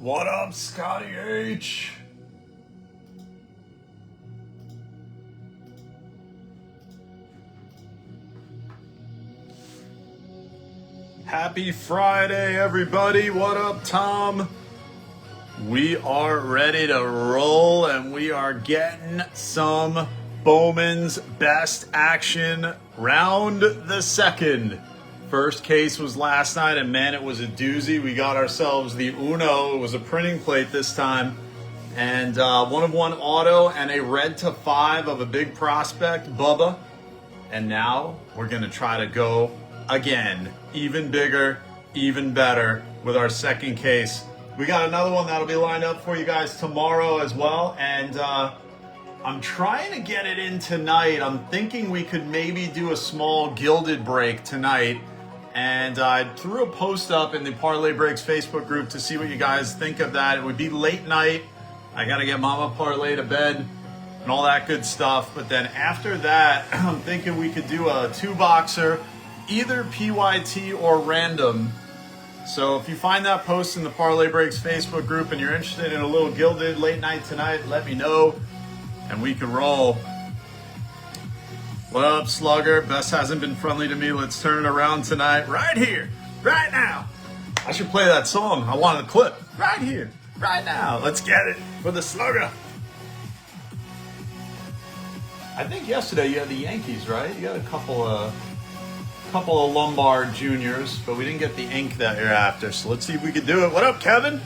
What up, Scotty H? Happy Friday, everybody. What up, Tom? We are ready to roll, and we are getting some Bowman's best action round the second. First case was last night, and man, it was a doozy. We got ourselves the Uno. It was a printing plate this time, and 1-of-1 auto and a red to 5 of a big prospect, Bubba. And now we're gonna try to go again, even bigger, even better with our second case. We got another one that'll be lined up for you guys tomorrow as well, and I'm trying to get it in tonight. I'm thinking we could maybe do a small gilded break tonight. And I threw a post up in the Parlay Breaks Facebook group to see what you guys think of that. It would be late night. I got to get Mama Parlay to bed and all that good stuff. But then after that, I'm thinking we could do a 2-boxer, either PYT or random. So if you find that post in the Parlay Breaks Facebook group and you're interested in a little gilded late night tonight, let me know and we can roll. What up, Slugger? Best hasn't been friendly to me. Let's turn it around tonight. Right here, right now. I should play that song. I want a clip. Right here, right now. Let's get it for the Slugger. I think yesterday you had the Yankees, right? You got a couple of Lombard juniors, but we didn't get the ink that you're after. So let's see if we can do it. What up, Kevin?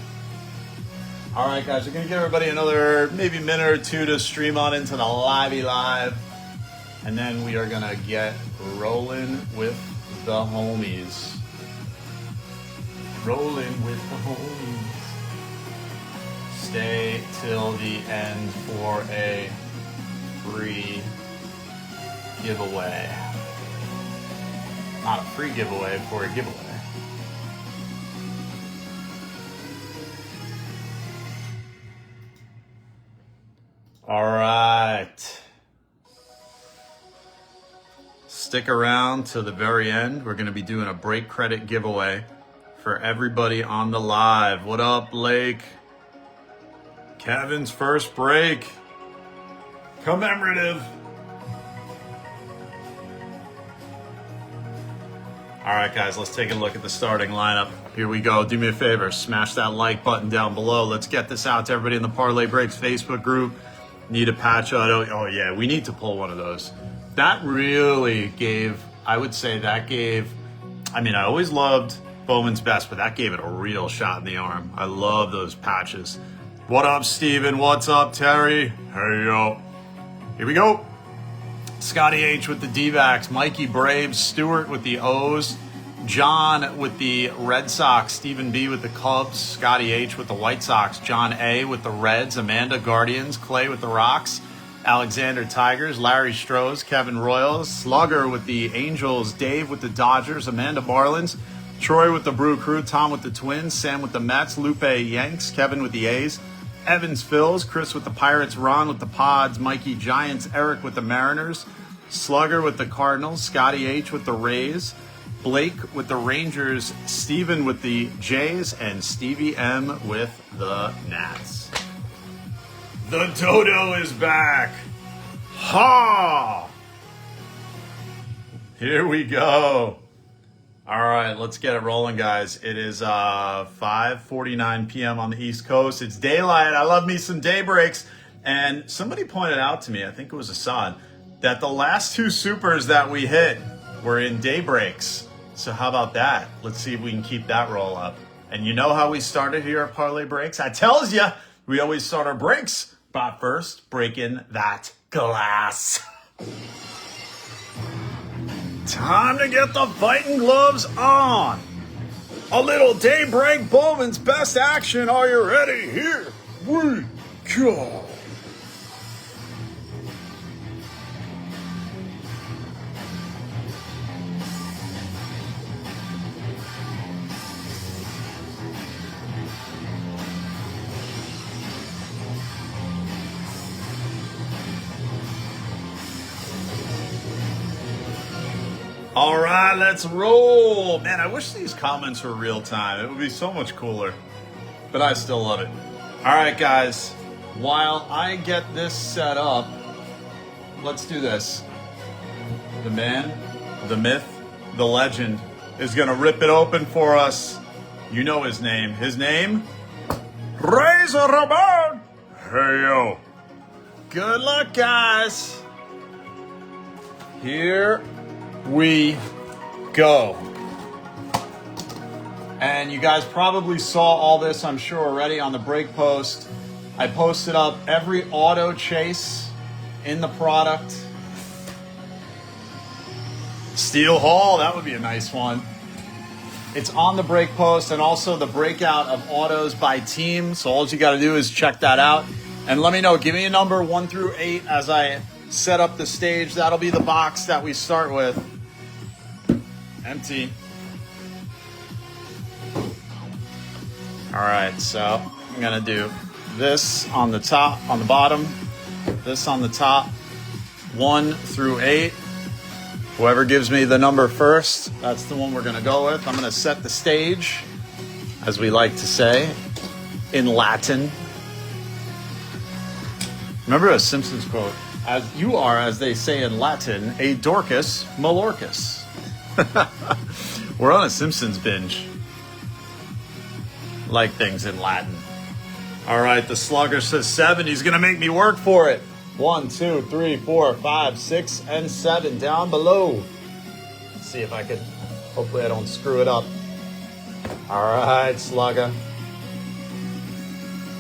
All right, guys. We're going to give everybody another maybe minute or two to stream on into the Livey Live. And then we are going to get rolling with the homies. Rolling with the homies. Stay till the end for a free giveaway. Not a free giveaway, for a giveaway. All right. Stick around to the very end. We're going to be doing a break credit giveaway for everybody on the live. What up, Blake? Kevin's first break. Commemorative. All right, guys, let's take a look at the starting lineup. Here we go. Do me a favor. Smash that like button down below. Let's get this out to everybody in the Parlay Breaks Facebook group. Need a patch auto. Oh, yeah, we need to pull one of those. That really gave, I would say that gave, I mean, I always loved Bowman's best, but that gave it a real shot in the arm. I love those patches. What up, Steven? What's up, Terry? Hey, yo. Here we go. Scotty H with the D-backs, Mikey Braves, Stewart with the O's, John with the Red Sox, Stephen B with the Cubs, Scotty H with the White Sox, John A with the Reds, Amanda Guardians, Clay with the Rocks, Alexander Tigers, Larry Strohs, Kevin Royals, Slugger with the Angels, Dave with the Dodgers, Amanda Marlins, Troy with the Brew Crew, Tom with the Twins, Sam with the Mets, Lupe Yanks, Kevin with the A's, Evans Phils, Chris with the Pirates, Ron with the Pods, Mikey Giants, Eric with the Mariners, Slugger with the Cardinals, Scotty H with the Rays, Blake with the Rangers, Steven with the Jays, and Stevie M with the Nats. The Dodo is back. Ha! Here we go. All right, let's get it rolling, guys. It is 5:49 p.m. on the East Coast. It's daylight. I love me some day breaks. And somebody pointed out to me, I think it was Assad, that the last 2 supers that we hit were in day breaks. So how about that? Let's see if we can keep that roll up. And you know how we started here at Parlay Breaks? I tells you, we always start our breaks by first breaking that glass. Time to get the fighting gloves on. A little daybreak Bowman's best action. Are you ready? Here we go. All right, let's roll. Man, I wish these comments were real time. It would be so much cooler. but I still love it. All right, guys, while I get this set up, let's do this. The man, the myth, the legend is going to rip it open for us. You know his name. His name? Razor Ramon. Hey, yo. Good luck, guys. Here we go. And you guys probably saw all this, I'm sure, already on the break post. I posted up every auto chase in the product. Steel Hall, that would be a nice one. It's on the break post and also the breakout of autos by team. So all you got to do is check that out. And let me know, give me a number 1 through 8 as I set up the stage. That'll be the box that we start with. Empty. All right, so I'm gonna do this on the top, on the bottom, this on the top, 1 through 8. Whoever gives me the number first, that's the one we're gonna go with. I'm gonna set the stage, as we like to say, in Latin. Remember a Simpsons quote, as you are, as they say in Latin, a Dorcas Malorcas. We're on a Simpsons binge. Like things in Latin. All right, the slugger says 7. He's going to make me work for it. 1, 2, 3, 4, 5, 6, and 7 down below. Let's see if I can, hopefully I don't screw it up. All right, slugger.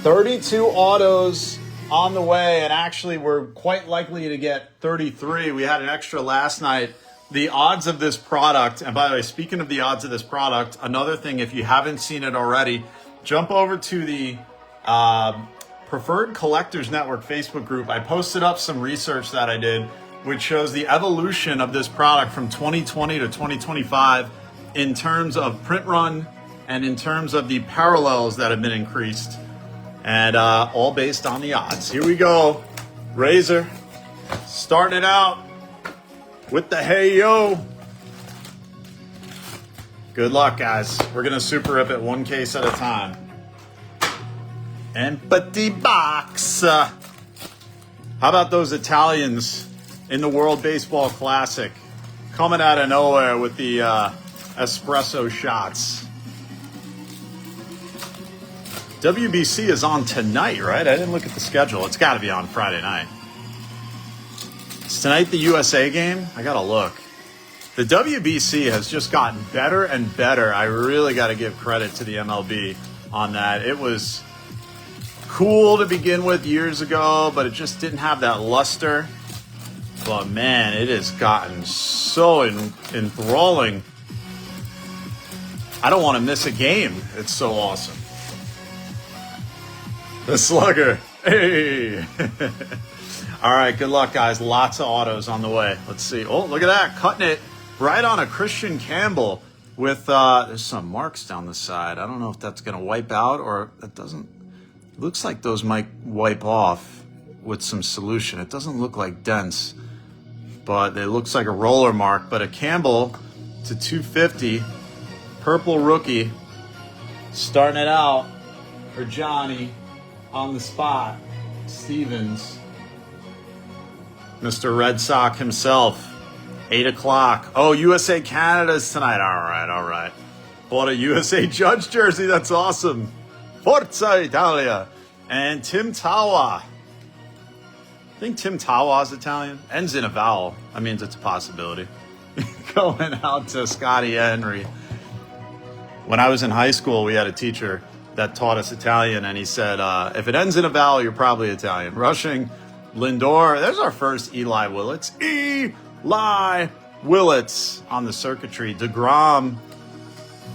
32 autos on the way, and actually we're quite likely to get 33. We had an extra last night. The odds of this product, and by the way, speaking of the odds of this product, another thing, if you haven't seen it already, jump over to the Preferred Collectors Network Facebook group. I posted up some research that I did, which shows the evolution of this product from 2020 to 2025 in terms of print run and in terms of the parallels that have been increased, and all based on the odds. Here we go. Razor, starting it out with the hey yo. Good luck, guys. We're gonna super rip it 1 case at a time. Empty box. How about those Italians in the World Baseball Classic coming out of nowhere with the espresso shots? WBC is on tonight, right? I didn't look at the schedule. It's got to be on Friday night. Is tonight the USA game? I gotta look. The WBC has just gotten better and better. I really got to give credit to the MLB on that. It was cool to begin with years ago, but it just didn't have that luster. But man, it has gotten so enthralling. I don't want to miss a game. It's so awesome. The slugger. Hey. All right, good luck, guys. Lots of autos on the way. Let's see. Oh, look at that. Cutting it right on a Christian Campbell with, there's some marks down the side. I don't know if that's going to wipe out or it doesn't. It looks like those might wipe off with some solution. It doesn't look like dents, but it looks like a roller mark. But a Campbell to 250, purple rookie, starting it out for Johnny on the spot. Stevens. Mr. Red Sox himself, 8 o'clock. Oh, USA Canada's tonight. All right. Bought a USA Judge jersey. That's awesome. Forza Italia. And Tim Tawa. I think Tim Tawa is Italian. Ends in a vowel. That means it's a possibility. Going out to Scotty Henry. When I was in high school, we had a teacher that taught us Italian, and he said, if it ends in a vowel, you're probably Italian. Rushing Lindor. There's our first Eli Willits. Eli Willits on the circuitry. DeGrom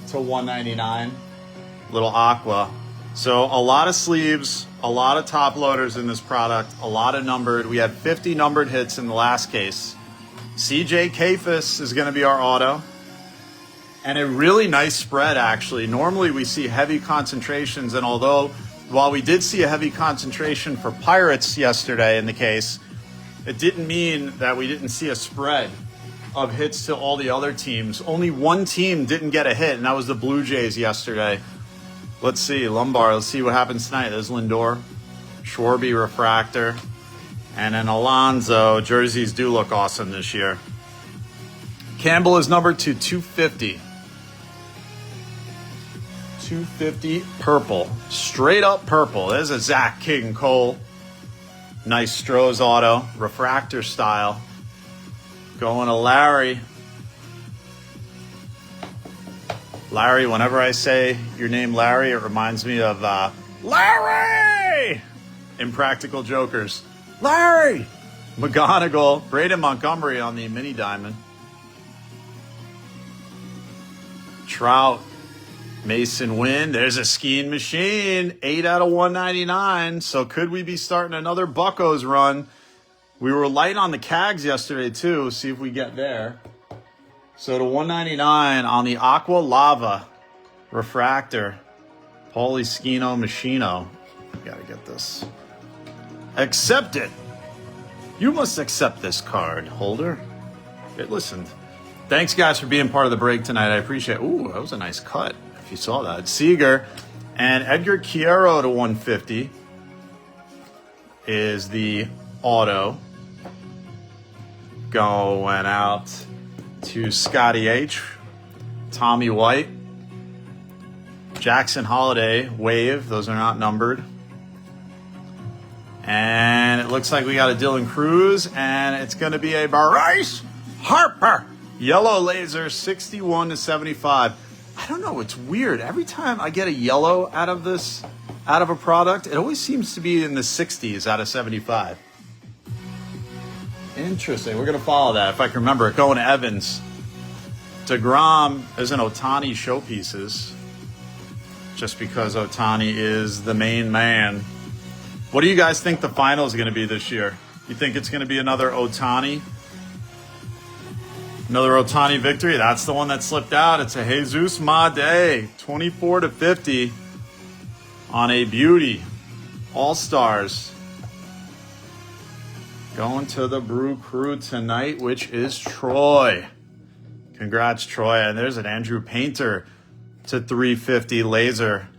to 199. Little aqua. So a lot of sleeves, a lot of top loaders in this product, a lot of numbered. We had 50 numbered hits in the last case. CJ Kafis is going to be our auto. And a really nice spread, actually. Normally we see heavy concentrations, and although while we did see a heavy concentration for Pirates yesterday in the case, it didn't mean that we didn't see a spread of hits to all the other teams. Only one team didn't get a hit, and that was the Blue Jays yesterday. Let's see, Lombard. Let's see what happens tonight. There's Lindor, Schwarber refractor, and then Alonso. Jerseys do look awesome this year. Campbell is numbered to 250. 250 purple. Straight up purple. There's a Zach King Cole. Nice Stroh's auto. Refractor style. Going to Larry. Larry, whenever I say your name Larry, it reminds me of Larry! Impractical Jokers. Larry! McGonagall. Braden Montgomery on the mini diamond. Trout. Mason Wynn. There's a skiing machine. 8 out of 199. So could we be starting another Buccos run? We were light on the Cags yesterday too. See if we get there. So to 199 on the Aqua Lava refractor. Paulie Skino Machino. Gotta get this. Accept it. You must accept this card, holder. It listened. Thanks, guys, for being part of the break tonight. I appreciate it. Ooh, that was a nice cut, if you saw that. Seager and Edgar Quiero to 150 is the auto. Going out to Scotty H. Tommy White. Jackson Holiday, wave. Those are not numbered. And it looks like we got a Dylan Cruz, and it's going to be a Bryce Harper. Yellow laser, 61 to 75. I don't know. It's weird. Every time I get a yellow out of a product, it always seems to be in the 60s out of 75. Interesting. We're going to follow that if I can remember it. Going to Evans. DeGrom is an Ohtani showpieces. Just because Ohtani is the main man. What do you guys think the final is going to be this year? You think it's going to be another Ohtani? Another Ohtani victory? That's the one that slipped out. It's a Jesus Made. 24 to 50 on a beauty. All-Stars. Going to the Brew Crew tonight, which is Troy. Congrats, Troy. And there's an Andrew Painter to 350 laser.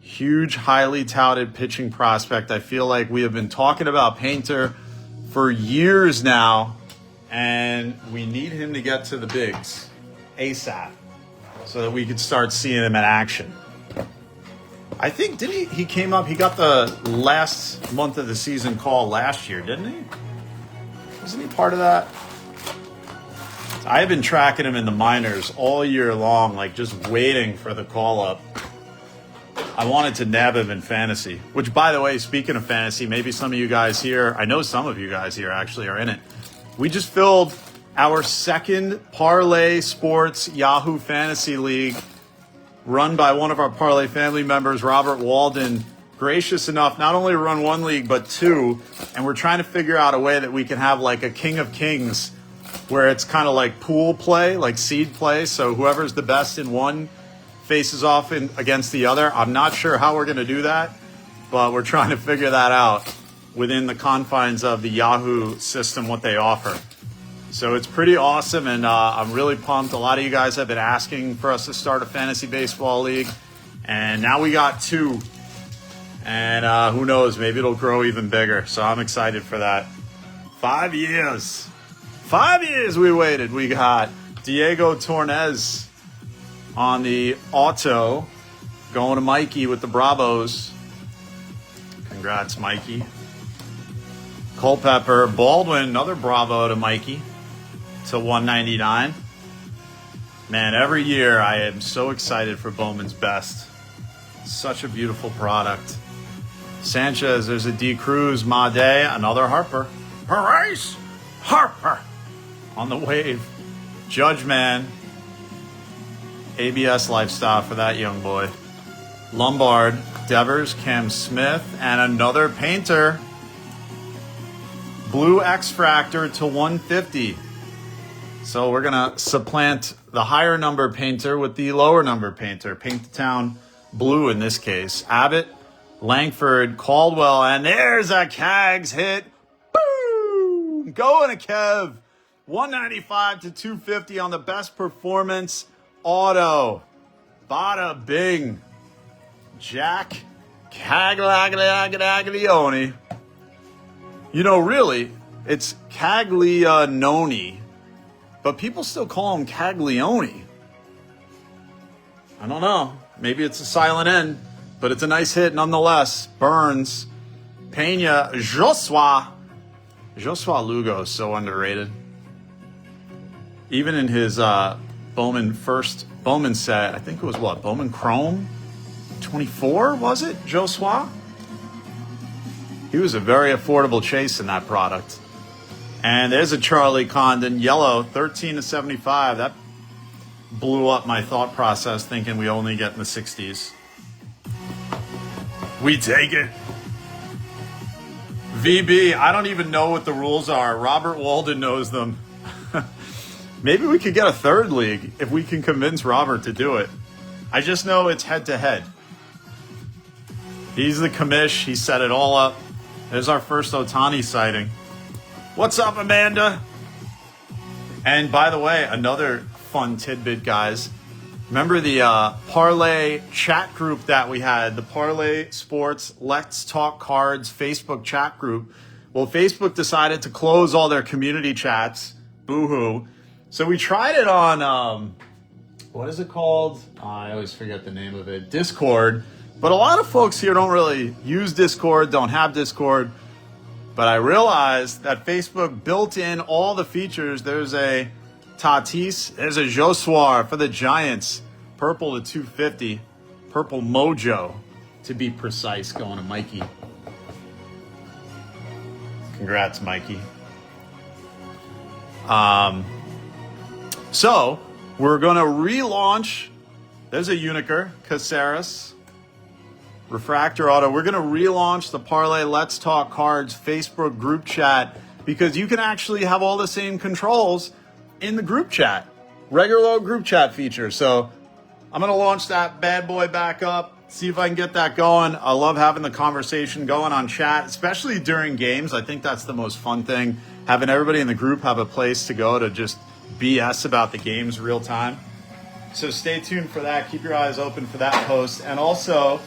Huge, highly touted pitching prospect. I feel like we have been talking about Painter for years now, and we need him to get to the bigs ASAP so that we could start seeing him in action. I think, didn't he came up, he got the last month of the season call last year, didn't he? Wasn't he part of that? I have been tracking him in the minors all year long, like just waiting for the call up. I wanted to nab him in fantasy, which, by the way, speaking of fantasy, maybe some of you guys here, I know some of you guys here actually are in it. We just filled our second Parlay Sports Yahoo Fantasy League, run by one of our Parlay family members, Robert Walden, gracious enough not only to run one league, but two. And we're trying to figure out a way that we can have like a King of Kings where it's kind of like pool play, like seed play. So whoever's the best in one faces off against the other. I'm not sure how we're going to do that, but we're trying to figure that out within the confines of the Yahoo system, what they offer. So it's pretty awesome, and I'm really pumped. A lot of you guys have been asking for us to start a fantasy baseball league, and now we got two. And who knows, maybe it'll grow even bigger. So I'm excited for that. 5 years. 5 years we waited. We got Diego Tornes on the auto, going to Mikey with the Bravos. Congrats, Mikey. Culpepper, Baldwin, another Bravo to Mikey to 199. Man, every year I am so excited for Bowman's Best. Such a beautiful product. Sanchez, there's a D. Cruz, Made, another Harper. Bryce Harper on the wave. Judge Man, ABS lifestyle for that young boy. Lombard, Devers, Cam Smith, and another Painter. Blue X-Fractor to 150. So we're going to supplant the higher number Painter with the lower number Painter. Paint the town blue in this case. Abbott, Langford, Caldwell, and there's a Cags hit. Boom! Going to Kev. 195 to 250 on the best performance auto. Bada bing. Jack Caglione. You know, really, it's Caglianone, but people still call him Caglione. I don't know. Maybe it's a silent N, but it's a nice hit nonetheless. Burns. Pena. Josua Lugo is so underrated. Even in his Bowman set, I think it was what? Bowman Chrome 24, was it? Josua? He was a very affordable chase in that product. And there's a Charlie Condon yellow, 13/75. That blew up my thought process thinking we only get in the 60s. We take it. VB, I don't even know what the rules are. Robert Walden knows them. Maybe we could get a third league if we can convince Robert to do it. I just know it's head-to-head. He's the commish. He set it all up. There's our first Ohtani sighting. What's up, Amanda? And by the way, another fun tidbit, guys. Remember the Parlay chat group that we had, the Parlay Sports Let's Talk Cards Facebook chat group? Well, Facebook decided to close all their community chats. Boo-hoo. So we tried it on, what is it called? I always forget the name of it. Discord. But a lot of folks here don't really use Discord, don't have Discord. But I realized that Facebook built in all the features. There's a Tatis, there's a Josua for the Giants. Purple to 250. Purple Mojo, to be precise, going to Mikey. Congrats, Mikey. So, we're going to relaunch. There's a Uniker, Caceres. Refractor Auto. We're going to relaunch the Parlay Let's Talk Cards Facebook group chat because you can actually have all the same controls in the group chat. Regular old group chat feature. So, I'm going to launch that bad boy back up, see if I can get that going. I love having the conversation going on chat, especially during games. I think that's the most fun thing, having everybody in the group have a place to go to just BS about the games real time. So stay tuned for that. Keep your eyes open for that post. And also,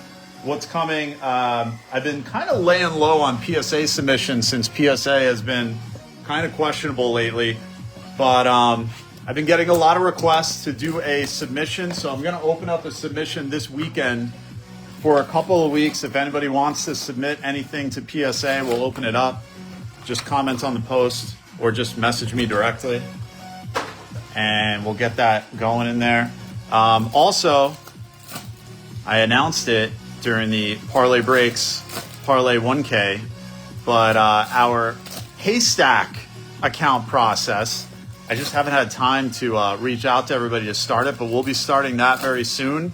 what's coming, I've been kind of laying low on PSA submissions since PSA has been kind of questionable lately. But I've been getting a lot of requests to do a submission. So I'm going to open up a submission this weekend for a couple of weeks. If anybody wants to submit anything to PSA, we'll open it up. Just comment on the post or just message me directly. And we'll get that going in there. Also, I announced it during the Parlay Breaks, Parlay 1K, but our Haystack account process, I just haven't had time to reach out to everybody to start it, but we'll be starting that very soon.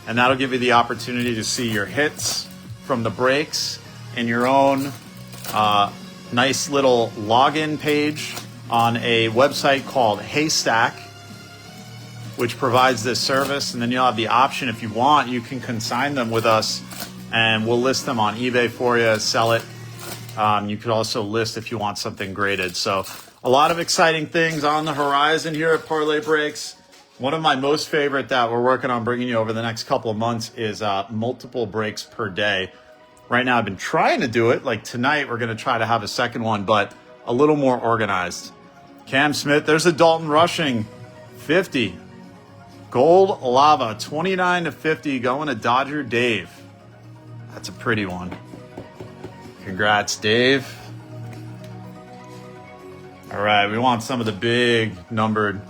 And that'll give you the opportunity to see your hits from the breaks in your own nice little login page on a website called Haystack, which provides this service. And then you'll have the option, if you want, you can consign them with us and we'll list them on eBay for you, sell it. You could also list if you want something graded. So a lot of exciting things on the horizon here at Parlay Breaks. One of my most favorite that we're working on bringing you over the next couple of months is multiple breaks per day. Right now, I've been trying to do it. Like tonight, we're going to try to have a second one, but a little more organized. Cam Smith, there's a Dalton Rushing, 50. Gold Lava, 29/50, going to Dodger Dave. That's a pretty one. Congrats, Dave. All right, we want some of the big numbered,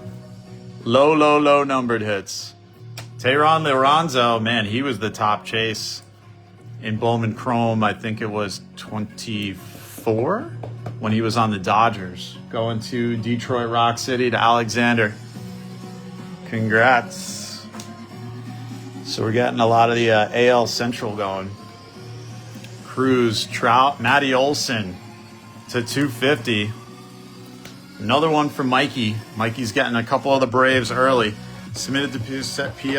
low numbered hits. Tehran Lorenzo, man, he was the top chase in Bowman Chrome. I think it was 24 when he was on the Dodgers, going to Detroit Rock City to Alexander. Congrats. So we're getting a lot of the AL Central going. Cruz, Trout, Matty Olson to 250. Another one for Mikey. Mikey's getting a couple of the Braves early. Submitted to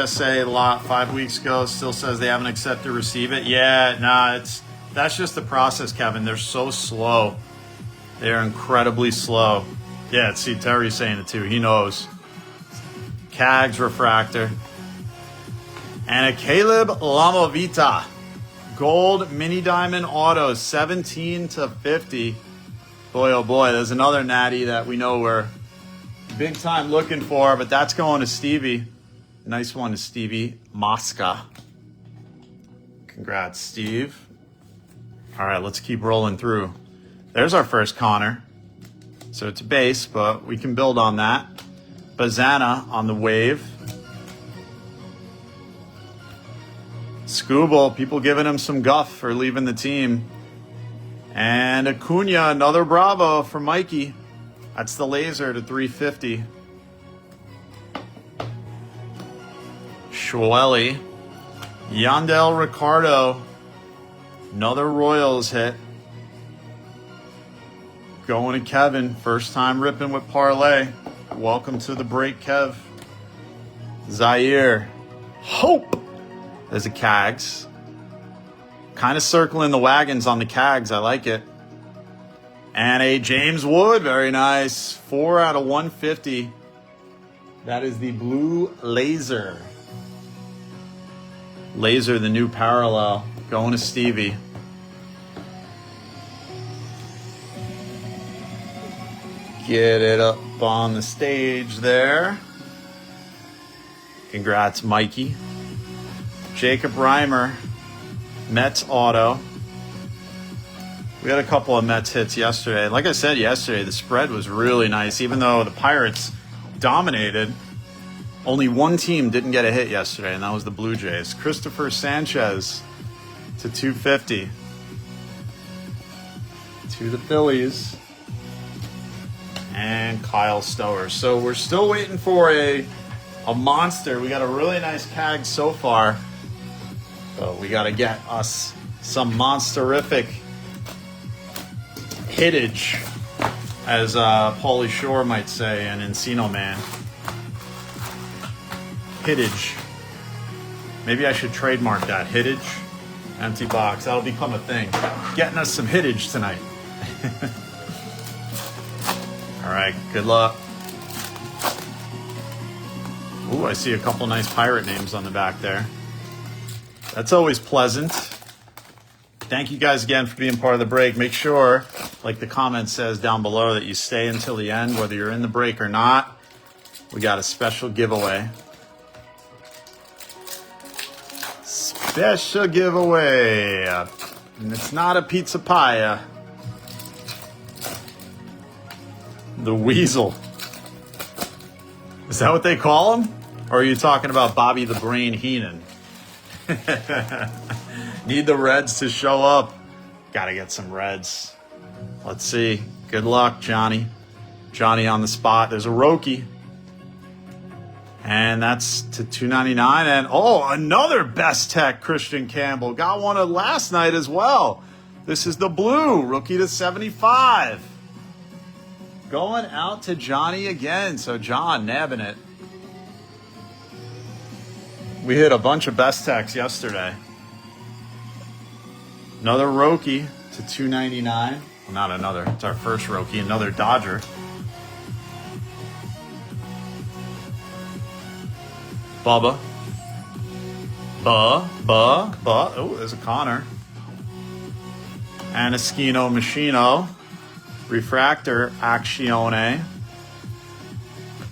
PSA a lot 5 weeks ago. Still says they haven't accepted receive it. Yeah, nah, that's just the process, Kevin. They're so slow. They're incredibly slow. Yeah, see, Terry's saying it too. He knows. Cags Refractor. And a Caleb Lamovita. Gold mini diamond auto, 17 to 50. Boy, oh boy, there's another natty that we know we're big time looking for, but that's going to Stevie. Nice one to Stevie Mosca. Congrats, Steve. All right, let's keep rolling through. There's our first Konnor. So it's a base, but we can build on that. Bazana on the wave. Scooble, people giving him some guff for leaving the team. And Acuna, another Bravo for Mikey. That's the laser to 350. Schwelly. Yandel Ricardo. Another Royals hit. Going to Kevin. First time ripping with parlay. Welcome to the break, Kev. Zaire. Hope. There's a Cags. Kind of circling the wagons on the Cags. I like it. And a James Wood. Very nice. 4 out of 150. That is the blue laser. Laser, the new parallel. Going to Stevie. Get it up on the stage there. Congrats, Mikey. Jacob Reimer. Mets auto. We had a couple of Mets hits yesterday. Like I said yesterday, the spread was really nice. Even though the Pirates dominated, only one team didn't get a hit yesterday, and that was the Blue Jays. Christopher Sanchez to 250. To the Phillies. And Kyle Stower. So we're still waiting for a monster. We got a really nice CAG so far. So we got to get us some monsterific hittage, as Paulie Shore might say, and Encino Man. Hittage. Maybe I should trademark that. Hittage. Empty box. That'll become a thing. Getting us some hittage tonight. All right. Good luck. Ooh, I see a couple nice pirate names on the back there. That's always pleasant. Thank you guys again for being part of the break. Make sure, like the comment says down below, that you stay until the end, whether you're in the break or not. We got a special giveaway. Special giveaway. And it's not a pizza pie. The Weasel. Is that what they call him? Or are you talking about Bobby the Brain Heenan? Need the Reds to show up. Gotta get some Reds. Let's see. Good luck, Johnny. Johnny on the spot. There's a Roki. And that's to $2.99. And oh, another Best Tech Christian Campbell. Got one of last night as well. This is the blue. Rookie to 75. Going out to Johnny again. So John nabbing it. We hit a bunch of Best Techs yesterday. Another Roki to $2.99. Well, not another. It's our first Roki. Another Dodger. Bubba. Oh, there's a Konnor. And a Skino Machino. Refractor Accione.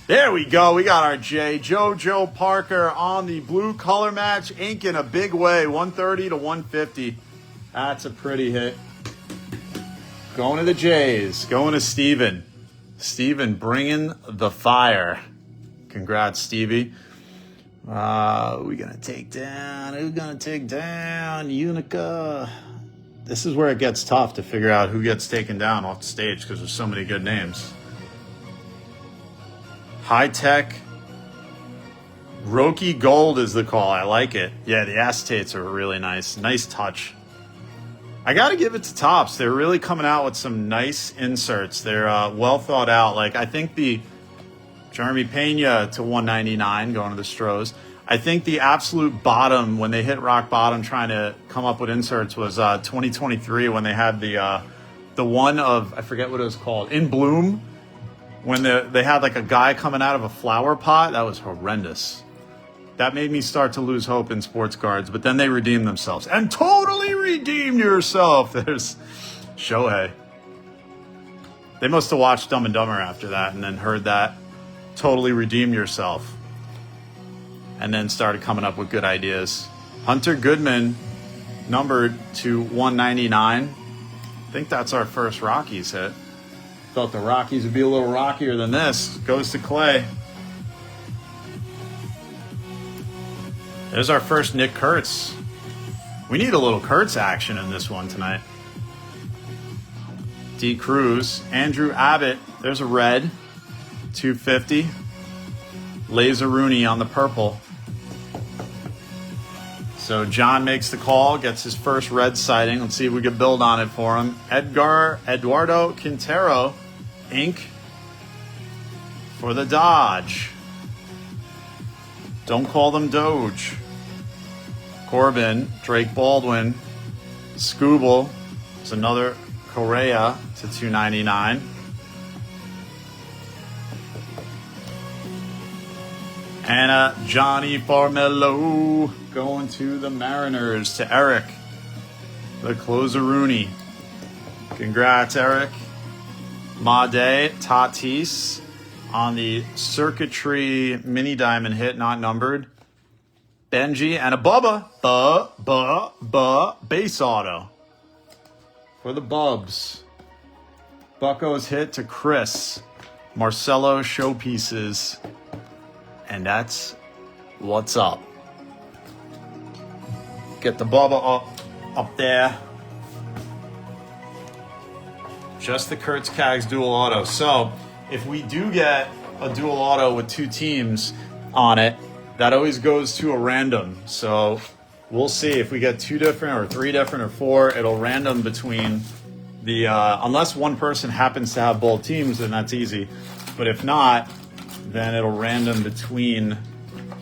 There we go. We got our J. JoJo Parker on the blue color match. Ink in a big way. 130 to 150. That's a pretty hit. Going to the Jays. Going to Steven. Steven bringing the fire. Congrats, Stevie. Who we going to take down? Who's going to take down Unica? This is where it gets tough to figure out who gets taken down off the stage because there's so many good names. High Tech. Roki Gold is the call. I like it. Yeah, the acetates are really nice. Nice touch. I got to give it to Topps. They're really coming out with some nice inserts. They're well thought out. Like, I think the Jeremy Pena to $199 going to the Stros. I think the absolute bottom, when they hit rock bottom trying to come up with inserts, was 2023 when they had the one of, I forget what it was called, In Bloom, when they had like a guy coming out of a flower pot. That was horrendous. That made me start to lose hope in sports cards, but then they redeemed themselves. And totally redeemed yourself. There's Shohei. They must have watched Dumb and Dumber after that and then heard that. Totally redeem yourself. And then started coming up with good ideas. Hunter Goodman, numbered to 199. I think that's our first Rockies hit. Thought the Rockies would be a little rockier than this. Goes to Clay. There's our first Nick Kurtz. We need a little Kurtz action in this one tonight. D. Cruz. Andrew Abbott. There's a red. 250. Laser Rooney on the purple. So John makes the call, gets his first red sighting. Let's see if we can build on it for him. Eduardo Quintero, ink for the Dodge. Don't call them Doge. Corbin, Drake Baldwin, Scooble. It's another Correa to 299. And Johnny Farmelo going to the Mariners to Eric, the closer Rooney. Congrats, Eric. Made Tatis on the circuitry mini diamond hit, not numbered. Benji and a Bubba, base auto for the Bubs. Bucko's hit to Chris. Marcelo showpieces. And that's what's up. Get the Bubba up there. Just the Kurtz Cags dual auto. So if we do get a dual auto with two teams on it, that always goes to a random. So we'll see if we get two different or three different or four. It'll random between the unless one person happens to have both teams, then that's easy. But if not, then it'll random between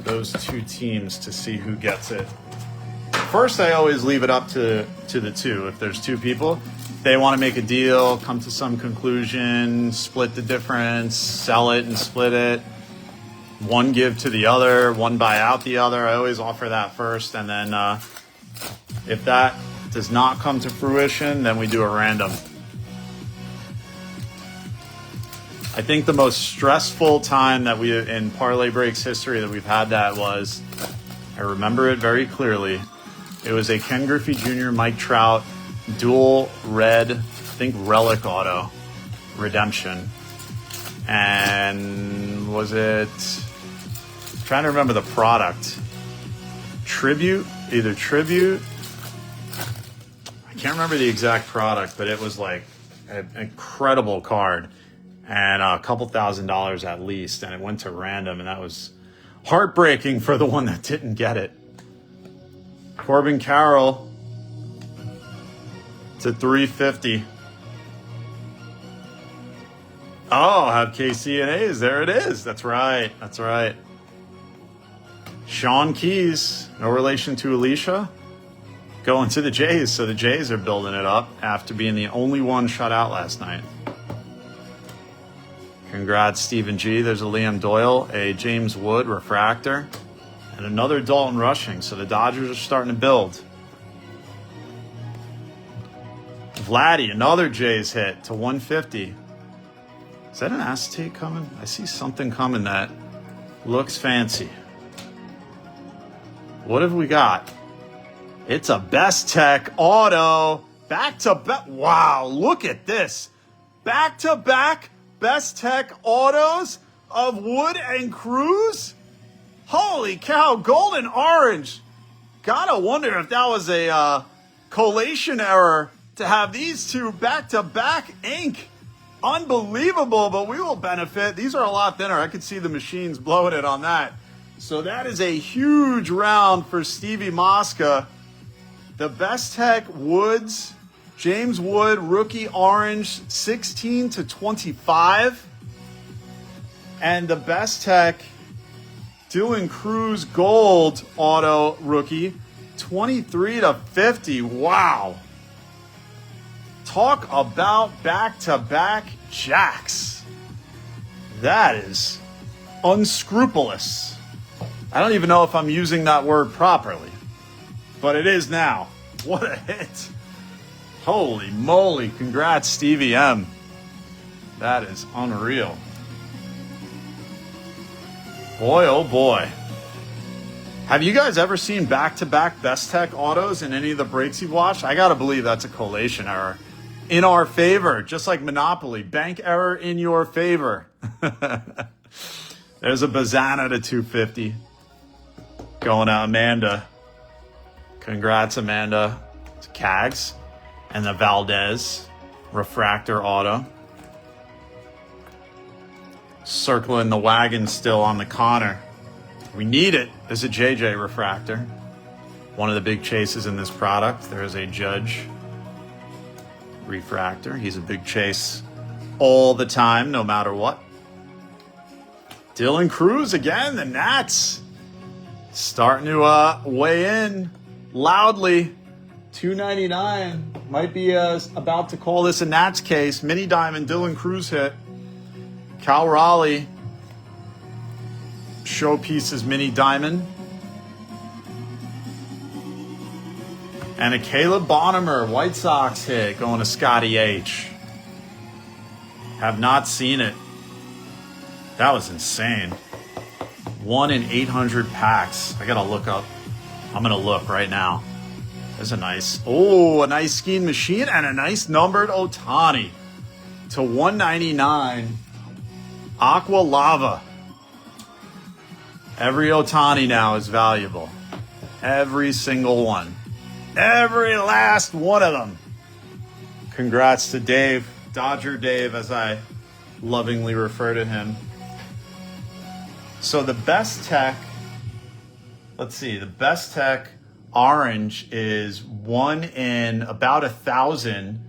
those two teams to see who gets it. First, I always leave it up to the two. If there's two people, they want to make a deal, come to some conclusion, split the difference, sell it and split it. One give to the other, one buy out the other. I always offer that first. And then if that does not come to fruition, then we do a random. I think the most stressful time that we, in Parlay Breaks history, that we've had that was, I remember it very clearly. It was a Ken Griffey Jr., Mike Trout, dual red, I think relic auto, redemption. And was it, I'm trying to remember the product. Tribute, either Tribute. I can't remember the exact product, but it was like an incredible card. And a couple $1,000s at least, and it went to random, and that was heartbreaking for the one that didn't get it. Corbin Carroll to 350. Oh, have KC and A's. There it is. That's right. That's right. Sean Keys, no relation to Alicia, going to the Jays. So the Jays are building it up after being the only one shut out last night. Congrats, Stephen G. There's a Liam Doyle, a James Wood refractor, and another Dalton Rushing. So the Dodgers are starting to build. Vladdy, another Jays hit to 150. Is that an acetate coming? I see something coming that looks fancy. What have we got? It's a Best Tech auto. Back to back. Wow, look at this. Back to back Best Tech autos of Wood and Cruz. Holy cow, golden orange. Gotta wonder if that was a collation error to have these two back-to-back ink. Unbelievable, but we will benefit. These are a lot thinner. I could see the machines blowing it on that. So that is a huge round for Stevie Mosca. The Best Tech Woods, James Wood, rookie orange, 16 to 25. And the Best Tech Dylan Cruz gold auto rookie, 23 to 50. Wow. Talk about back-to-back jacks. That is unscrupulous. I don't even know if I'm using that word properly, but it is now. What a hit. Holy moly. Congrats, Stevie M. That is unreal. Boy, oh boy. Have you guys ever seen back-to-back Best Tech autos in any of the breaks you've watched? I gotta believe that's a collation error. In our favor, just like Monopoly. Bank error in your favor. There's a Bazana to 250. Going out, Amanda. Congrats, Amanda. It's Cags. And the Valdez Refractor Auto. Circling the wagon still on the Konnor. We need it. There's a JJ Refractor. One of the big chases in this product. There is a Judge Refractor. He's a big chase all the time, no matter what. Dylan Cruz again, the Nats. Starting to weigh in loudly. $2.99. Might be about to call this a Nats case. Mini Diamond, Dylan Cruz hit. Cal Raleigh. Showpieces Mini Diamond. And a Caleb Bonnemer White Sox hit going to Scotty H. Have not seen it. That was insane. 1 in 800 packs. I gotta look up. I'm gonna look right now. There's a nice skiing machine and a nice numbered Ohtani to 199. Aqua Lava. Every Ohtani now is valuable. Every single one. Every last one of them. Congrats to Dave. Dodger Dave, as I lovingly refer to him. So the Best Tech, let's see, the Best Tech orange is 1 in about 1,000,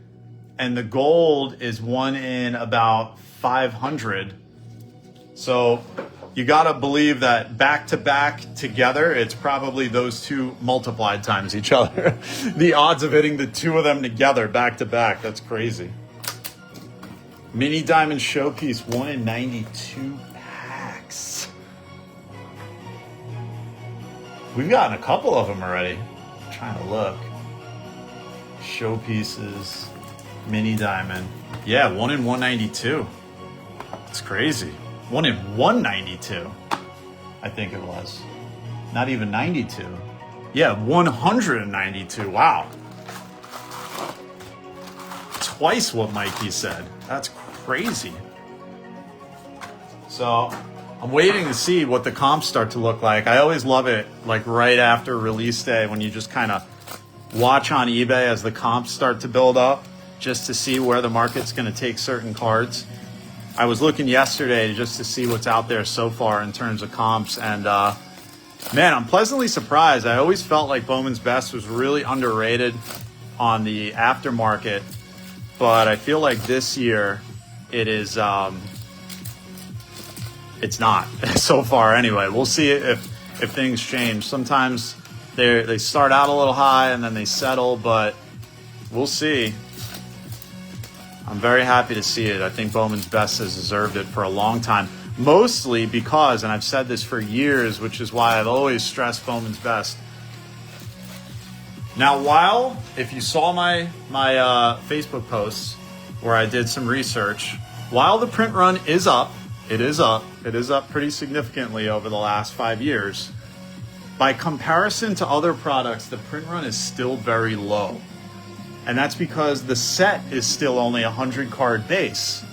and the gold is 1 in about 500. So you gotta believe that back to back together, it's probably those two multiplied times each other. The odds of hitting the two of them together back to back, that's crazy. Mini Diamond Showpiece, 1 in 92 packs. We've gotten a couple of them already. I'm trying to look. Showpieces, Mini Diamond. Yeah, 1 in 192. It's crazy. 1 in 192, I think it was. Not even 92. Yeah, 192. Wow. Twice what Mikey said. That's crazy. So I'm waiting to see what the comps start to look like. I always love it, like right after release day, when you just kind of watch on eBay as the comps start to build up, just to see where the market's going to take certain cards. I was looking yesterday just to see what's out there so far in terms of comps, and man, I'm pleasantly surprised. I always felt like Bowman's Best was really underrated on the aftermarket, but I feel like this year it is it's not so far anyway. We'll see if things change. Sometimes they start out a little high and then they settle, but we'll see. I'm very happy to see it. I think Bowman's Best has deserved it for a long time, mostly because, and I've said this for years, which is why I've always stressed Bowman's Best. Now, while, if you saw my Facebook posts where I did some research, while the print run is up, it is up pretty significantly over the last 5 years, by comparison to other products, the print run is still very low. And that's because the set is still only a 100 card base.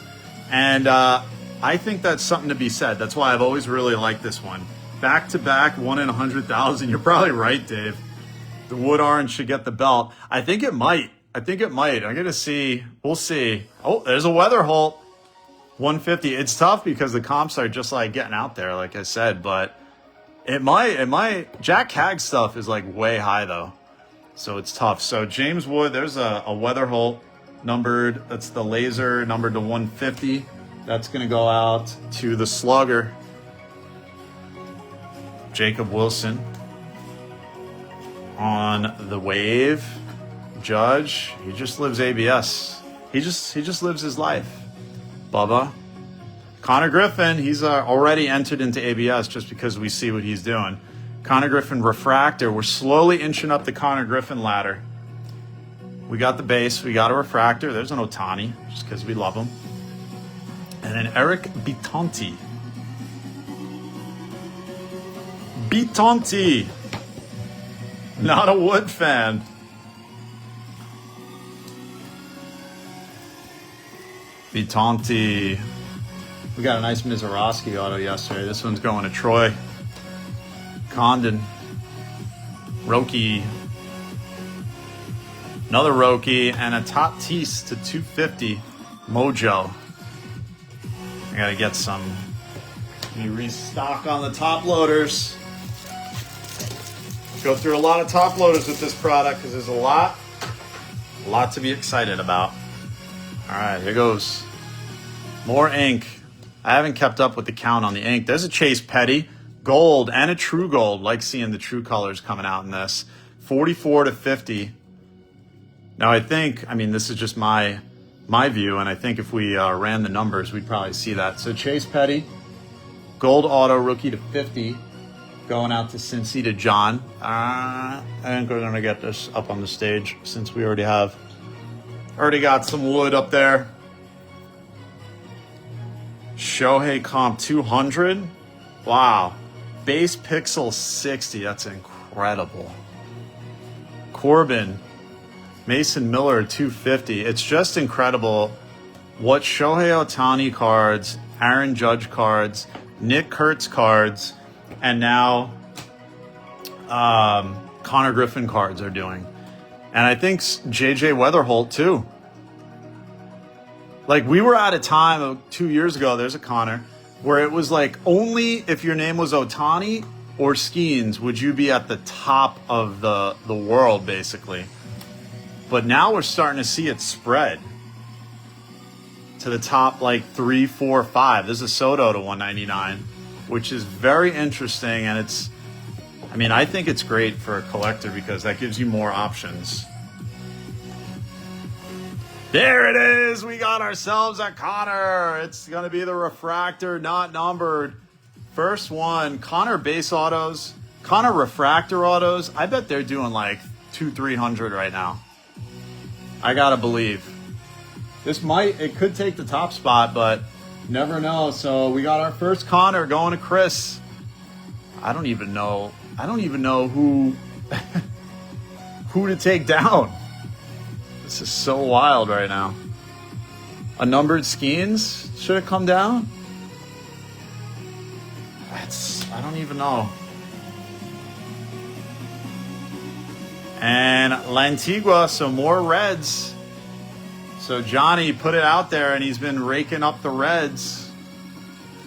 And I think that's something to be said. That's why I've always really liked this one. Back to back, 1 in 100,000. You're probably right, Dave. The wood orange should get the belt. I think it might. I'm going to see. We'll see. Oh, there's a Weather Holt. 150. It's tough because the comps are just like getting out there, like I said. But it might. Jack Hag stuff is like way high, though. So it's tough. So James Wood, there's a Weather Holt numbered. That's the laser numbered to 150. That's going to go out to the Slugger. Jacob Wilson on the Wave. Judge, he just lives ABS. He just lives his life. Bubba. Konnor Griffin, he's already entered into ABS just because we see what he's doing. Konnor Griffin refractor. We're slowly inching up the Konnor Griffin ladder. We got the base. We got a refractor. There's an Ohtani, just because we love him. And then Eric Bitonti. Bitonti. Not a Wood fan. Bitonti. We got a nice Mizorowski auto yesterday. This one's going to Troy. Condon. Roki. Another Roki. And a Tatis to 250. Mojo. I gotta get some. Let me restock on the top loaders. Go through a lot of top loaders with this product because there's a lot to be excited about. All right, here goes. More ink. I haven't kept up with the count on the ink. There's a Chase Petty, gold, and a true gold. Like seeing the true colors coming out in this. 44 to 50. Now I mean, this is just my view, and I think if we ran the numbers, we'd probably see that. So Chase Petty, gold auto, rookie to 50. Going out to Cincy to John. I think we're going to get this up on the stage since we already got some wood up there. Shohei Comp 200. Wow. Base Pixel 60. That's incredible. Corbin. Mason Miller 250. It's just incredible what Shohei Ohtani cards, Aaron Judge cards, Nick Kurtz cards, and now Konnor Griffin cards are doing. And I think JJ Weatherholt too. Like, we were at a time 2 years ago, there's a Konnor, where it was like only if your name was Ohtani or Skeens would you be at the top of the world, basically. But now we're starting to see it spread to the top like 3, 4, 5. There's a Soto to 199, which is very interesting. And I think it's great for a collector because that gives you more options. There it is. We got ourselves a Konnor. It's going to be the refractor, not numbered. First one, Konnor base autos, Konnor refractor autos. I bet they're doing like 200-300 right now. I got to believe. It could take the top spot, but never know. So we got our first Konnor going to Chris. I don't even know who who to take down. This is so wild right now. A numbered Skeens should have come down. I don't even know. And La Antigua, so more reds. So Johnny put it out there and he's been raking up the reds.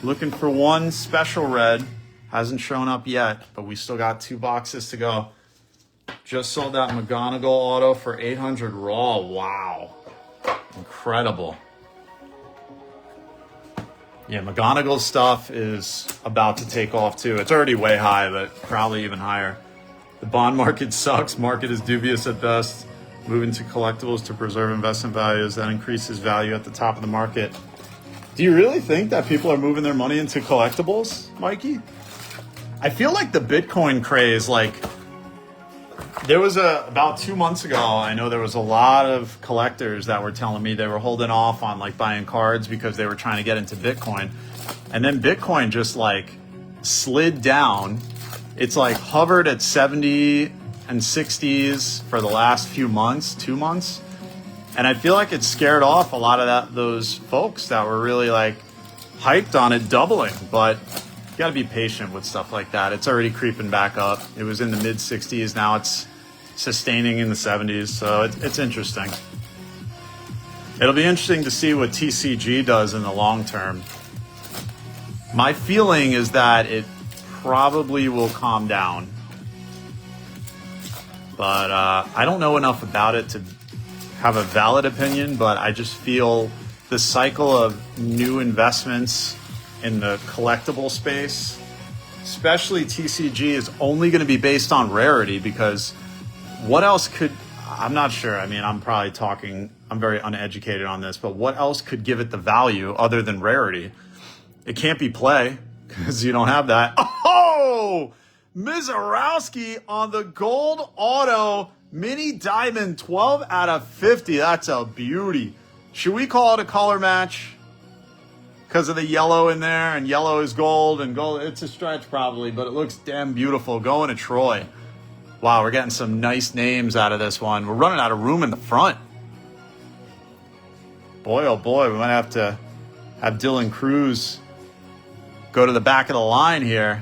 Looking for one special red. Hasn't shown up yet, but we still got 2 boxes to go. Just sold that McGonigal auto for 800 raw. Wow. Incredible. Yeah, McGonigal stuff is about to take off too. It's already way high, but probably even higher. The bond market sucks. Market is dubious at best. Moving to collectibles to preserve investment values. That increases value at the top of the market. Do you really think that people are moving their money into collectibles, Mikey? I feel like the Bitcoin craze, there was about 2 months ago, I know there was a lot of collectors that were telling me they were holding off on buying cards because they were trying to get into Bitcoin. And then Bitcoin just slid down. It's hovered at 70 and 60s for the last few months, 2 months. And I feel like it scared off a lot of those folks that were really hyped on it doubling. But you got to be patient with stuff like that. It's already creeping back up. It was in the mid 60s. Now it's sustaining in the 70s. So it's interesting. It'll be interesting to see what TCG does in the long term. My feeling is that it probably will calm down. But I don't know enough about it to have a valid opinion, but I just feel the cycle of new investments in the collectible space, especially TCG, is only going to be based on rarity because what else could, I'm not sure. I'm very uneducated on this, but what else could give it the value other than rarity? It can't be play because you don't have that. Oh, Mizarowski on the gold auto mini diamond, 12 out of 50. That's a beauty. Should we call it a color match? Because of the yellow in there, and yellow is gold, and gold, it's a stretch probably, but it looks damn beautiful. Going to Troy. Wow, we're getting some nice names out of this one. We're running out of room in the front. Boy, oh boy, we might have to have Dylan Cruz go to the back of the line here.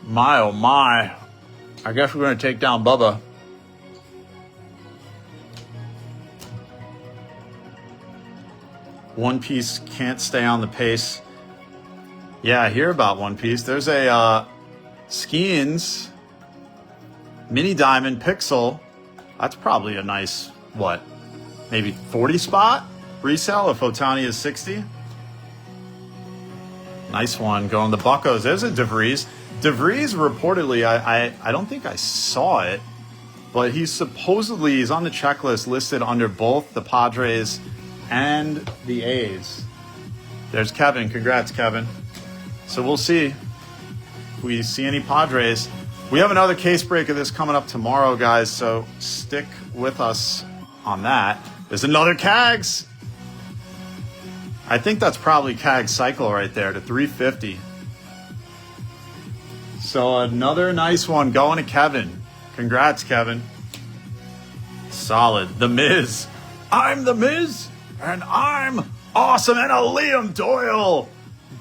My, oh my. I guess we're going to take down Bubba. One Piece can't stay on the pace. Yeah, I hear about One Piece. There's a Skeens mini diamond pixel. That's probably a nice, what, maybe 40 spot resale if Otani is 60. Nice one going the Buccos. There's a DeVries. DeVries reportedly, I don't think I saw it, but he's on the checklist listed under both the Padres and the A's. There's Kevin. Congrats, Kevin. So we'll see if we see any Padres. We have another case break of this coming up tomorrow, guys, so stick with us on that. There's another Cags. I think that's probably Cags cycle right there to 350. So another nice one going to Kevin. Congrats, Kevin. Solid. The Miz. I'm The Miz. And I'm awesome. And a Liam Doyle.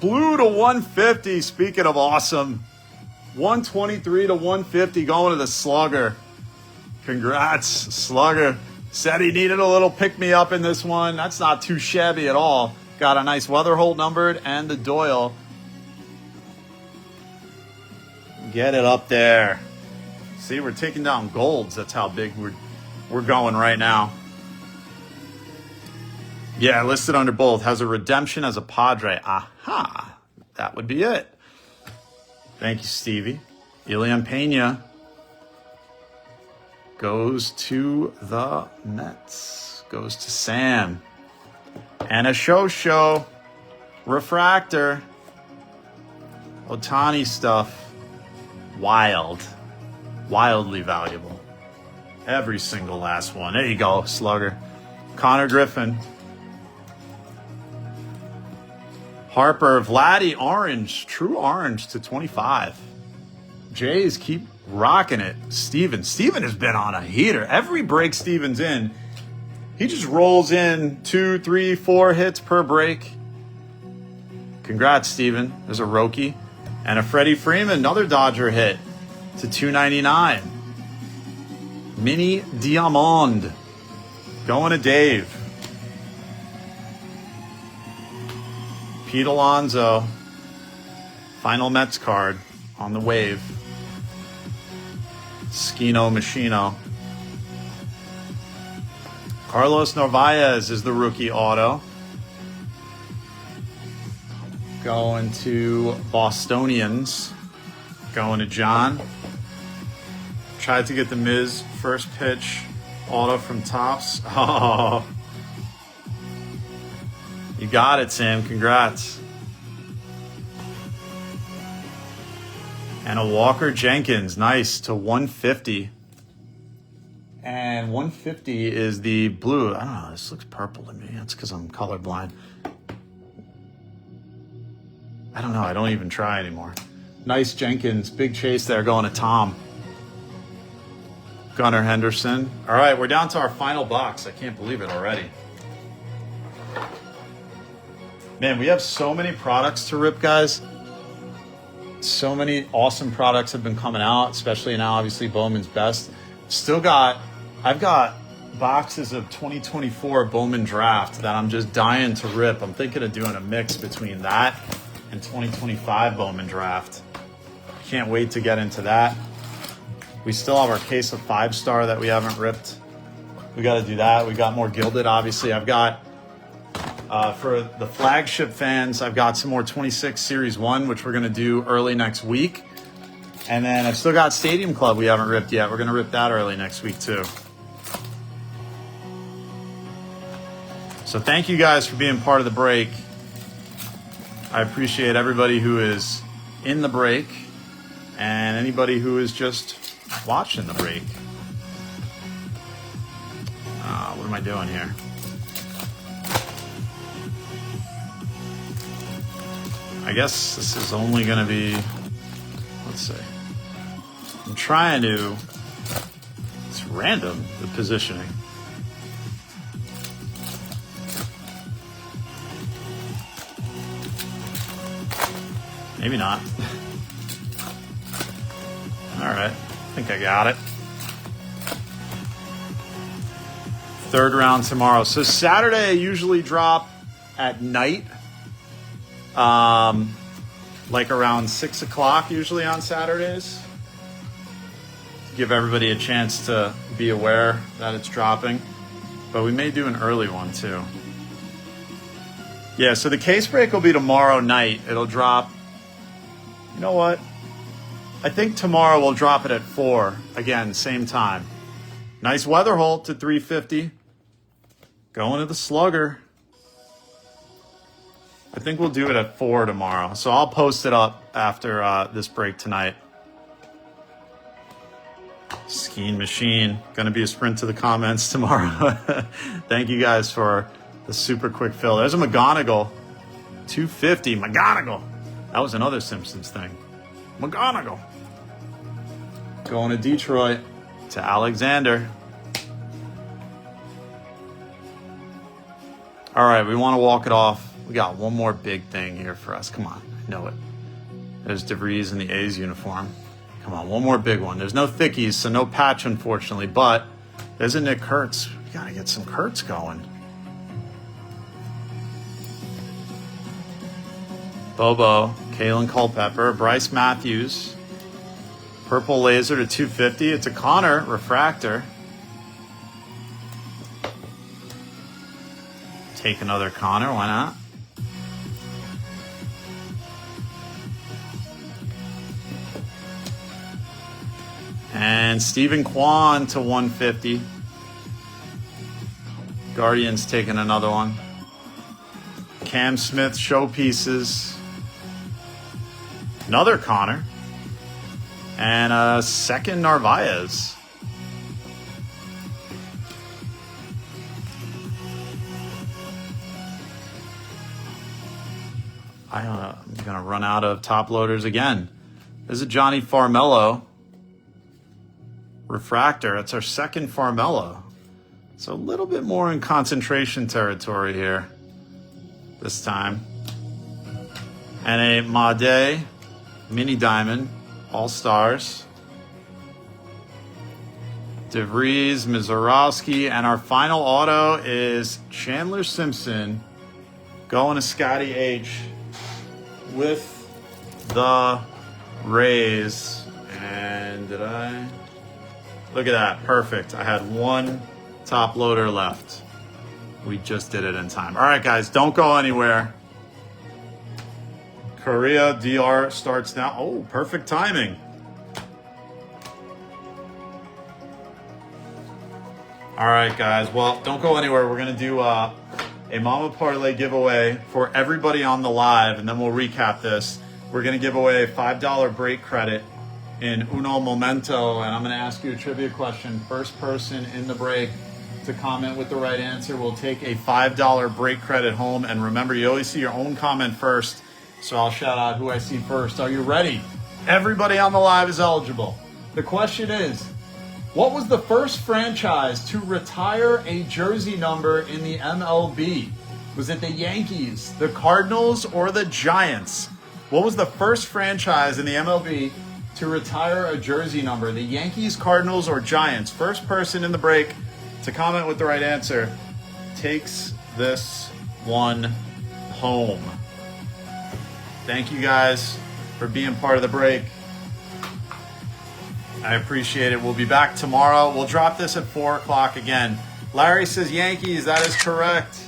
Blue to 150. Speaking of awesome. 123 to 150 going to the Slugger. Congrats, Slugger. Said he needed a little pick-me-up in this one. That's not too shabby at all. Got a nice Weatherholt numbered and the Doyle. Get it up there. See, we're taking down golds. That's how big we're going right now. Yeah, listed under both. Has a redemption as a Padre. Aha. That would be it. Thank you, Stevie. Ilian Pena goes to the Mets. Goes to Sam. And a show. Refractor. Otani stuff. Wildly valuable. Every single last one. There you go, Slugger. Konnor Griffin. Harper, Vladdy, orange, true orange to 25. Jays keep rocking it. Steven has been on a heater. Every break Steven's in, he just rolls in 2, 3, 4 hits per break. Congrats, Steven. There's a Roki. And a Freddie Freeman, another Dodger hit to 299. Mini Diamond going to Dave. Pete Alonso, final Mets card on the wave. Skino Machino. Carlos Narvaez is the rookie auto. Going to Bostonians. Going to John. Tried to get the Miz first pitch auto from Topps. Oh. You got it, Sam. Congrats. And a Walker Jenkins. Nice to 150. And 150 is the blue. I don't know. This looks purple to me. That's because I'm colorblind. I don't know. I don't even try anymore. Nice Jenkins. Big chase there going to Tom. Gunnar Henderson. All right, we're down to our final box. I can't believe it already. Man, we have so many products to rip, guys. So many awesome products have been coming out, especially now, obviously, Bowman's best. I've got boxes of 2024 Bowman draft that I'm just dying to rip. I'm thinking of doing a mix between that and 2025 Bowman draft. Can't wait to get into that. We still have our case of 5-star that we haven't ripped. We got to do that. We got more Gilded, obviously. I've got, for the flagship fans, I've got some more 26 Series 1, which we're going to do early next week. And then I've still got Stadium Club we haven't ripped yet. We're going to rip that early next week, too. So thank you guys for being part of the break. I appreciate everybody who is in the break and anybody who is just watching the break. What am I doing here? I guess this is only going to be, let's see. I'm trying to, it's random, the positioning. Maybe not. All right, I think I got it. Third round tomorrow. So Saturday I usually drop at night, like around 6 o'clock usually on Saturdays. To give everybody a chance to be aware that it's dropping. But we may do an early one too. Yeah, so the case break will be tomorrow night. It'll drop, you know what? I think tomorrow we'll drop it at 4. Again, same time. Nice weather hole to 350. Going to the slugger. I think we'll do it at 4 tomorrow. So I'll post it up after this break tonight. Skiing machine. Going to be a sprint to the comments tomorrow. Thank you guys for the super quick fill. There's a McGonagall. 250. McGonagall. That was another Simpsons thing. McGonagall. Going to Detroit. To Alexander. All right, we want to walk it off. We got one more big thing here for us. Come on, I know it. There's DeVries in the A's uniform. Come on, one more big one. There's no thickies, so no patch, unfortunately, but there's a Nick Kurtz. We got to get some Kurtz going. Bobo, Kalen Culpepper, Bryce Matthews. Purple laser to 250. It's a Konnor refractor. Take another Konnor, why not? And Stephen Kwan to 150. Guardians taking another one. Cam Smith showpieces. Another Konnor. And a second Narvaez. I'm going to run out of top loaders again. This is a Johnny Farmello refractor. It's our second Farmello. So a little bit more in concentration territory here this time. And a Made mini diamond, all stars. DeVries, Mizorowski, and our final auto is Chandler Simpson going to Scotty H with the Rays. And did I? Look at that. Perfect. I had one top loader left. We just did it in time. All right, guys, don't go anywhere. Korea DR starts now. Oh, perfect timing. All right, guys. Well, don't go anywhere. We're going to do a Mama Parlay giveaway for everybody on the live, and then we'll recap this. We're going to give away a $5 break credit in Uno Momento, and I'm going to ask you a trivia question. First person in the break to comment with the right answer will take a $5 break credit home. And remember, you always see your own comment first, so I'll shout out who I see first. Are you ready? Everybody on the live is eligible. The question is, what was the first franchise to retire a jersey number in the MLB? Was it the Yankees, the Cardinals, or the Giants? What was the first franchise in the MLB to retire a jersey number? The Yankees, Cardinals, or Giants? First person in the break to comment with the right answer takes this one home. Thank you guys for being part of the break. I appreciate it. We'll be back tomorrow. We'll drop this at 4 o'clock again. Larry says Yankees. That is correct.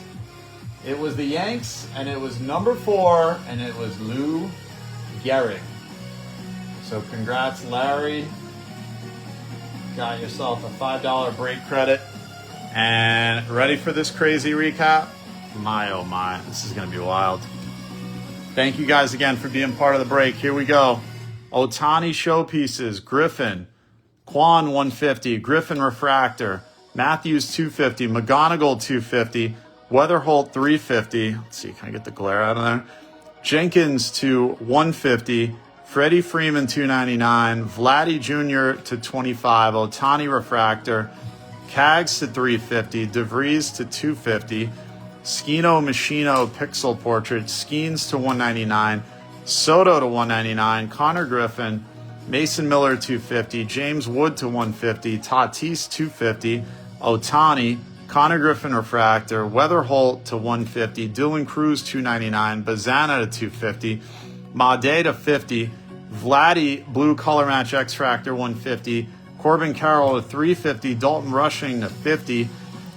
It was the Yanks, and it was number 4, and it was Lou Gehrig. So congrats, Larry. Got yourself a $5 break credit. And ready for this crazy recap? My, oh my, this is going to be wild. Thank you guys again for being part of the break. Here we go. Otani showpieces. Griffin. Quan 150. Griffin refractor. Matthews 250. McGonigal 250. Weatherholt 350. Let's see, can I get the glare out of there? Jenkins to 150. Freddie Freeman 299. Vladdy Jr. to 25. Otani refractor. Cags to 350. DeVries to 250. Skino Machino pixel portrait. Skeens to 199. Soto to 199. Konnor Griffin. Mason Miller 250. James Wood to 150. Tatis 250. Otani. Konnor Griffin refractor. Weatherholt to 150. Dylan Cruz 299. Bazana to 250. Made to 50. Vladdy blue color match X-Fractor 150. Corbin Carroll to 350. Dalton Rushing to 50.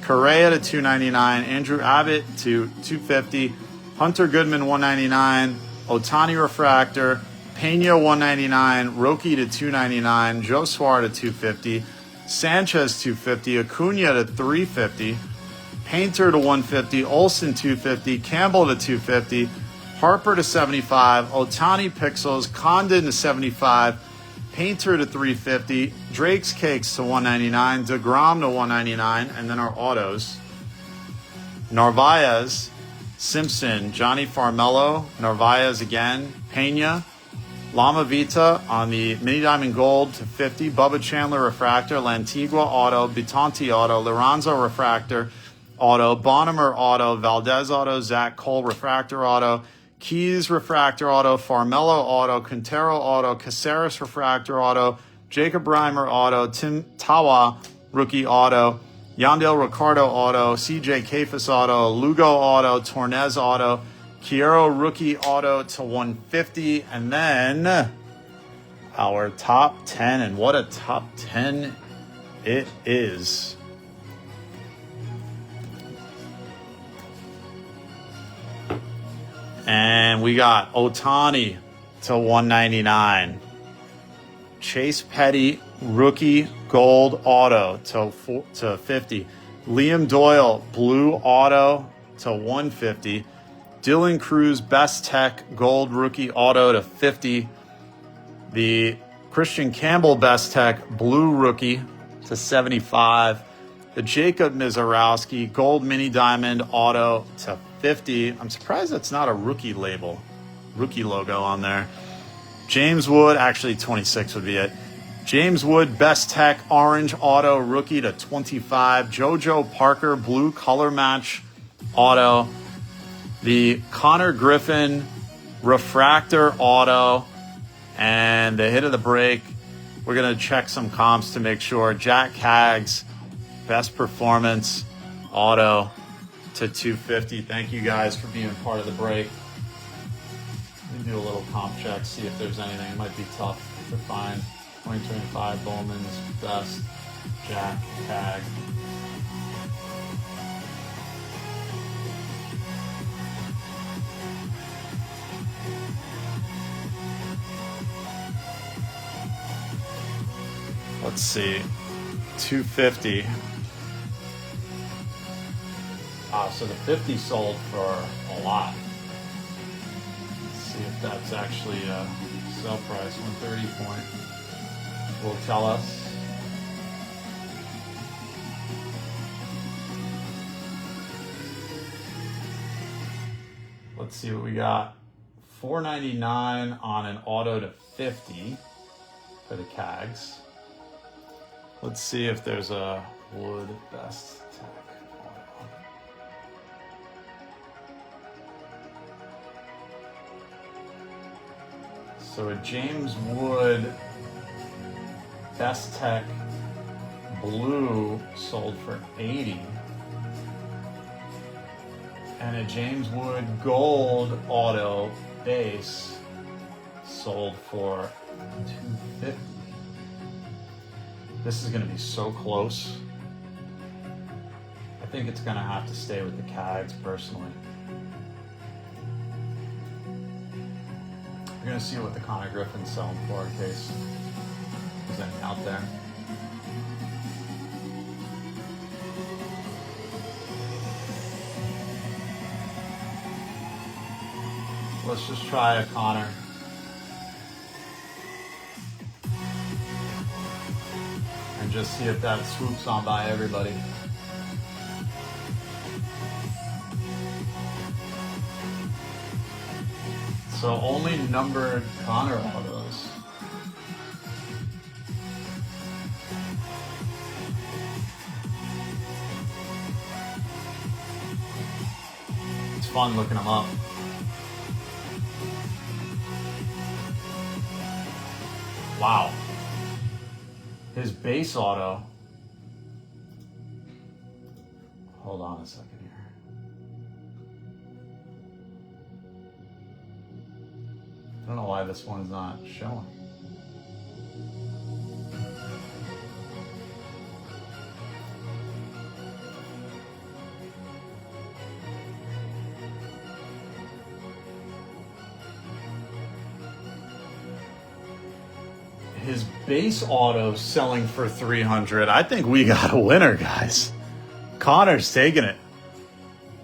Correa to 299. Andrew Abbott to 250. Hunter Goodman 199. Otani refractor. Pena 199. Roki to 299. Joe Suarez to 250. Sanchez 250. Acuna to 350. Painter to 150. Olsen 250. Campbell to 250. Harper to 75. Otani pixels. Condon to 75. Painter to 350. Drake's Cakes to 199. DeGrom to 199. And then our autos. Narvaez, Simpson, Johnny Farmello, Narvaez again, Pena, Lama Vita on the Mini Diamond Gold to 50. Bubba Chandler refractor. Lantigua auto. Bitonti auto. Lorenzo refractor auto. Bonnemer auto. Valdez auto. Zach Cole refractor auto. Keys refractor auto. Farmello auto. Quintero auto. Caceres refractor auto. Jacob Reimer auto. Tim Tawa rookie auto. Yandel Ricardo auto. CJ Kafis auto. Lugo auto. Tornez auto. Chiaro rookie auto to 150. And then our top 10. And what a top 10 it is. And we got Otani to 199. Chase Petty rookie gold auto to 50. Liam Doyle blue auto to 150. Dylan Cruz best tech gold rookie auto to 50. The Christian Campbell best tech blue rookie to 75. The Jacob Mizorowski gold mini diamond auto to 50. I'm surprised that's not a rookie label, rookie logo on there. James Wood, actually 26 would be it. James Wood best tech orange auto rookie to 25. JoJo Parker blue color match auto. The Konnor Griffin refractor auto. And the hit of the break, we're going to check some comps to make sure. Jack Cags best performance auto to 250. Thank you guys for being part of the break. Let me do a little comp check, see if there's anything. It might be tough to find. 2025 Bowman's best Jack Cag. Let's see, 250. So the 50 sold for a lot. Let's see if that's actually a sell price. 130 point will tell us. Let's see what we got. $4.99 on an auto to 50 for the Cags. Let's see if there's a Wood best tech auto. So a James Wood best tech blue sold for 80. And a James Wood gold auto base sold for 250. This is going to be so close. I think it's going to have to stay with the Cags personally. We're going to see what the Konnor Griffin's selling for in case there's anything out there. Let's just try a Konnor. And just see if that swoops on by everybody. So only numbered Konnor autos. It's fun looking them up. Wow. His base auto. Hold on a second here. I don't know why this one's not showing. His base auto selling for 300. I think we got a winner, guys. Konnor's taking it.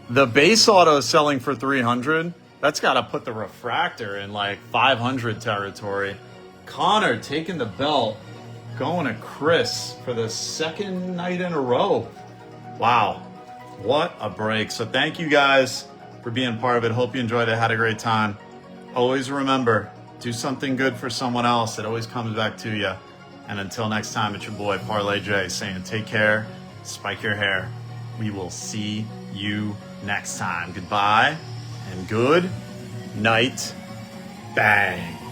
The base auto selling for 300. That's got to put the refractor in like 500 territory. Konnor taking the belt, going to Chris for the second night in a row. Wow, what a break. So thank you guys for being part of it. Hope you enjoyed it, had a great time. Always remember, do something good for someone else. It always comes back to you. And until next time, it's your boy Parlay J saying take care, spike your hair. We will see you next time. Goodbye and good night. Bang.